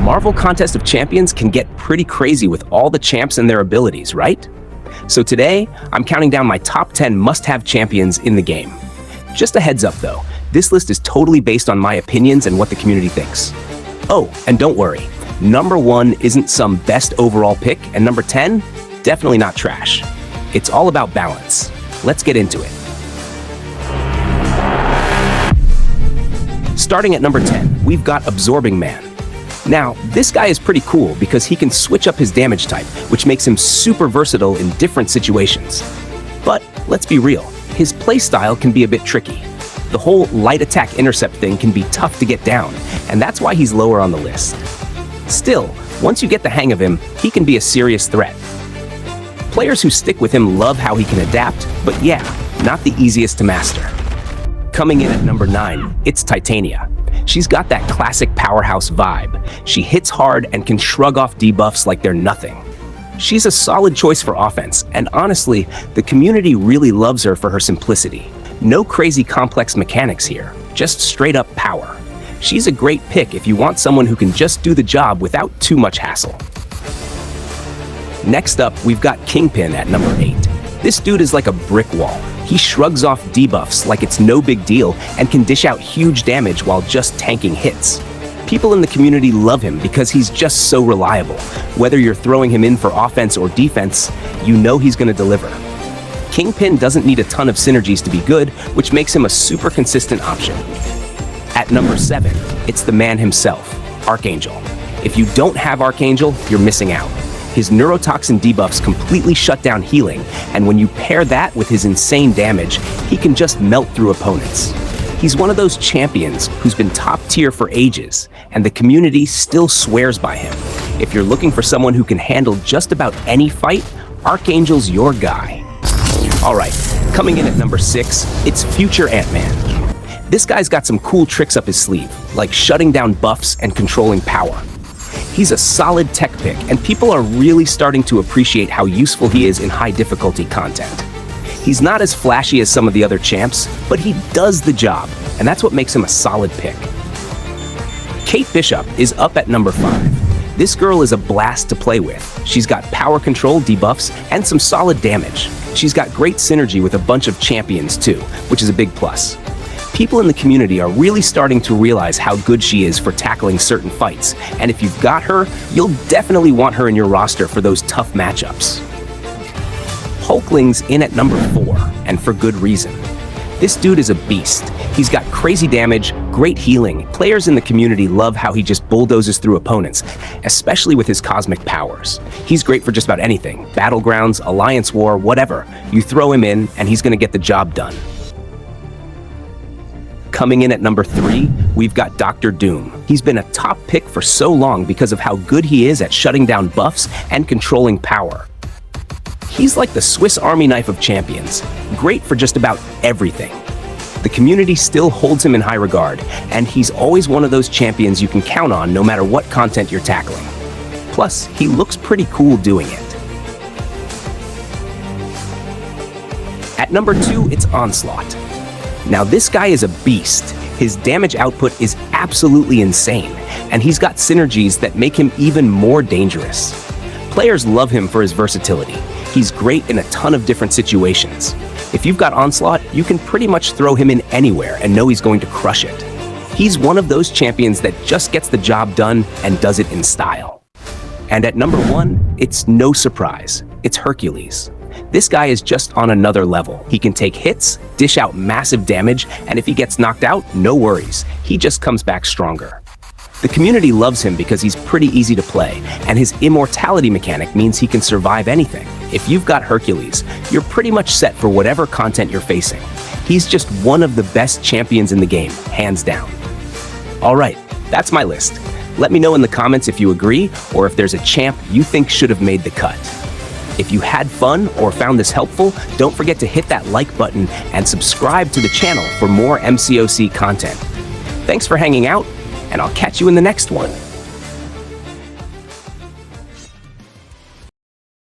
Marvel Contest of Champions can get pretty crazy with all the champs and their abilities, right? So today, I'm counting down my top 10 must-have champions in the game. Just a heads up though, this list is totally based on my opinions and what the community thinks. Oh, and don't worry, number 1 isn't some best overall pick, and number 10, definitely not trash. It's all about balance. Let's get into it. Starting at number 10, we've got Absorbing Man. Now, this guy is pretty cool because he can switch up his damage type, which makes him super versatile in different situations. But let's be real, his playstyle can be a bit tricky. The whole light attack intercept thing can be tough to get down, and that's why he's lower on the list. Still, once you get the hang of him, he can be a serious threat. Players who stick with him love how he can adapt, but yeah, not the easiest to master. Coming in at number 9, it's Titania. She's got that classic powerhouse vibe. She hits hard and can shrug off debuffs like they're nothing. She's a solid choice for offense, and honestly, the community really loves her for her simplicity. No crazy complex mechanics here, just straight up power. She's a great pick if you want someone who can just do the job without too much hassle. Next up, we've got Kingpin at number 8. This dude is like a brick wall. He shrugs off debuffs like it's no big deal and can dish out huge damage while just tanking hits. People in the community love him because he's just so reliable. Whether you're throwing him in for offense or defense, you know he's going to deliver. Kingpin doesn't need a ton of synergies to be good, which makes him a super consistent option. At number 7, it's the man himself, Archangel. If you don't have Archangel, you're missing out. His neurotoxin debuffs completely shut down healing, and when you pair that with his insane damage, he can just melt through opponents. He's one of those champions who's been top tier for ages, and the community still swears by him. If you're looking for someone who can handle just about any fight, Archangel's your guy. Alright, coming in at number 6, it's future AntMan. This guy's got some cool tricks up his sleeve, like shutting down buffs and controlling power. He's a solid tech pick, and people are really starting to appreciate how useful he is in high difficulty content. He's not as flashy as some of the other champs, but he does the job, and that's what makes him a solid pick. Kate Bishop is up at number 5. This girl is a blast to play with. She's got power control debuffs and some solid damage. She's got great synergy with a bunch of champions too, which is a big plus. People in the community are really starting to realize how good she is for tackling certain fights, and if you've got her, you'll definitely want her in your roster for those tough matchups. Hulkling's in at number 4, and for good reason. This dude is a beast. He's got crazy damage, great healing. Players in the community love how he just bulldozes through opponents, especially with his cosmic powers. He's great for just about anything. Battlegrounds, Alliance War, whatever. You throw him in, and he's gonna get the job done. Coming in at number 3, we've got Dr. Doom. He's been a top pick for so long because of how good he is at shutting down buffs and controlling power. He's like the Swiss Army knife of champions, great for just about everything. The community still holds him in high regard, and he's always one of those champions you can count on no matter what content you're tackling. Plus, he looks pretty cool doing it. At number 2, it's Onslaught. Now this guy is a beast. His damage output is absolutely insane, and he's got synergies that make him even more dangerous. Players love him for his versatility. He's great in a ton of different situations. If you've got Onslaught, you can pretty much throw him in anywhere and know he's going to crush it. He's one of those champions that just gets the job done and does it in style. And at number 1, it's no surprise. It's Hercules. This guy is just on another level. He can take hits, dish out massive damage, and if he gets knocked out, no worries. He just comes back stronger. The community loves him because he's pretty easy to play, and his immortality mechanic means he can survive anything. If you've got Hercules, you're pretty much set for whatever content you're facing. He's just one of the best champions in the game, hands down. Alright, that's my list. Let me know in the comments if you agree, or if there's a champ you think should have made the cut. If you had fun or found this helpful, don't forget to hit that like button and subscribe to the channel for more MCOC content. Thanks for hanging out, and I'll catch you in the next one.